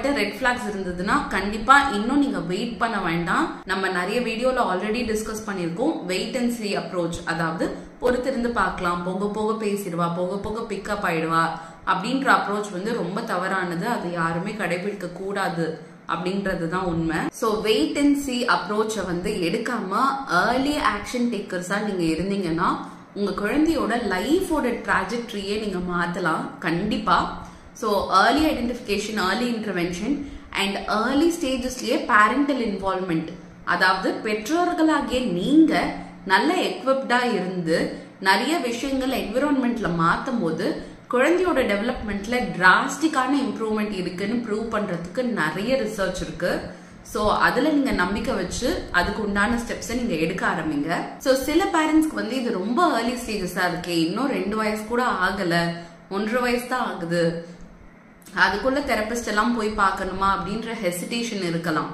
உங்ககிட்ட red flax இருந்ததுன்னா கண்டிப்பா இன்னும் நீங்க வெயிட் பண்ண வேண்டாம். நம்ம நிறைய வீடியோல ஆல்ரெடி டிஸ்கஸ் பண்ணிருக்கோம். வெயிட் அண்ட் சி அப்ரோச், அதாவது பொறுத்திருந்து பார்க்கலாம், போக போக பேசிடுவா, போக போக பிக்கப் ஆயிடுவா அப்படின்ற அப்ரோச் வந்து ரொம்ப தவறானது. அது யாருமே கடைபிடிக்க கூடாது அப்படின்றதுதான் உண்மை. சோ வெயிட் அண்ட் சி அப்ரோச்ச வந்து எடுக்காம ஏர்லி ஆக்ஷன் டேக்கர்ஸா நீங்க இருந்தீங்கன்னா உங்க குழந்தையோட லைஃபோட ட்ராஜெக்டரியே நீங்க மாத்தலாம் கண்டிப்பா. So early identification, early intervention and early ஸ்டேஜஸ்லயே பேரண்டல் இன்வால்வ்மெண்ட், அதாவது பெற்றோர்களாகிய நீங்க நல்ல எக்விப்டா இருந்து நிறைய விஷயங்கள் என்விரான்மெண்ட்ல மாத்தும் போது குழந்தையோட டெவலப்மெண்ட்ல டிராஸ்டிக்கான இம்ப்ரூவ்மெண்ட் இருக்குன்னு ப்ரூவ் பண்றதுக்கு நிறைய ரிசர்ச் இருக்கு. சோ அதுல நீங்க நம்பிக்கை வச்சு அதுக்கு உண்டான ஸ்டெப்ஸை நீங்க எடுக்க ஆரம்பிங்க. சோ சில பேரண்ட்ஸ்க்கு வந்து இது ரொம்ப ஏர்லி ஸ்டேஜஸா இருக்கே, இன்னும் 2 வயசு கூட ஆகல, 1.5 வயசு தான் ஆகுது, அதுக்குள்ள தெரபிஸ்ட் எல்லாம் போய் பார்க்கணுமா அப்படின்ற ஹெசிடேஷன் இருக்கலாம்.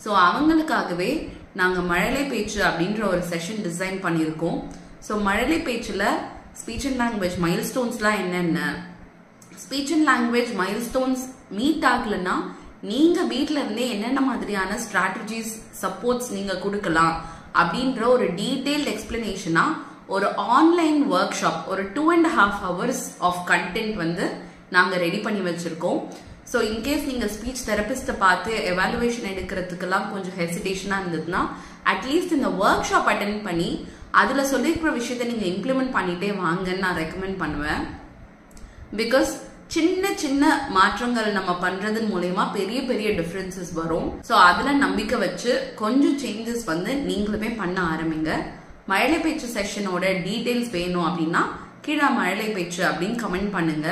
சோ அவங்களுக்காகவே நாங்க மழலை பேச்சு அப்படின்ற ஒரு செஷன் டிசைன் பண்ணியிருக்கோம். சோ மழலை பேச்சுல ஸ்பீச் அண்ட் லாங்குவேஜ் மைல்ஸ்டோன்ஸ்லாம் என்னென்ன, speech and language milestones meet ஆகலன்னா நீங்க வீட்ல இருந்தே என்னென்ன மாதிரியான ஸ்ட்ராட்டஜிஸ் சப்போர்ட்ஸ் நீங்க கொடுக்கலாம் அப்படின்ற ஒரு டீடைல்ட் எக்ஸ்பிளனேஷனா ஒரு ஆன்லைன் ஒர்க் ஷாப், ஒரு 2.5 hours ஆஃப் கண்டென்ட் வந்து நாங்க ரெடி பண்ணி வச்சிருக்கோம். ஸோ இன்கேஸ் நீங்க ஸ்பீச் தெரபிஸ்ட பார்த்து எவாலுவேஷன் எடுக்கிறதுக்கெல்லாம் கொஞ்சம் ஹெசிடேஷனா இருந்ததுன்னா அட்லீஸ்ட் இந்த ஒர்க் ஷாப் அட்டென்ட் பண்ணி அதுல சொல்லிருக்கிற விஷயத்த நீங்க இம்ப்ளிமெண்ட் பண்ணிட்டே வாங்கன்னு நான் ரெக்கமெண்ட் பண்ணுவேன். பிகாஸ் சின்ன சின்ன மாற்றங்கள் நம்ம பண்றதன் மூலமா பெரிய பெரிய டிஃபரன்சஸ் வரும். ஸோ அதுல நம்பிக்கை வச்சு கொஞ்சம் சேஞ்சஸ் வந்து நீங்களுமே பண்ண ஆரம்பிங்க. மழலை பேச்சு செஷனோட டீடைல்ஸ் வேணும் அப்படின்னா கீழே மழலை பேச்சு அப்படின்னு கமெண்ட் பண்ணுங்க.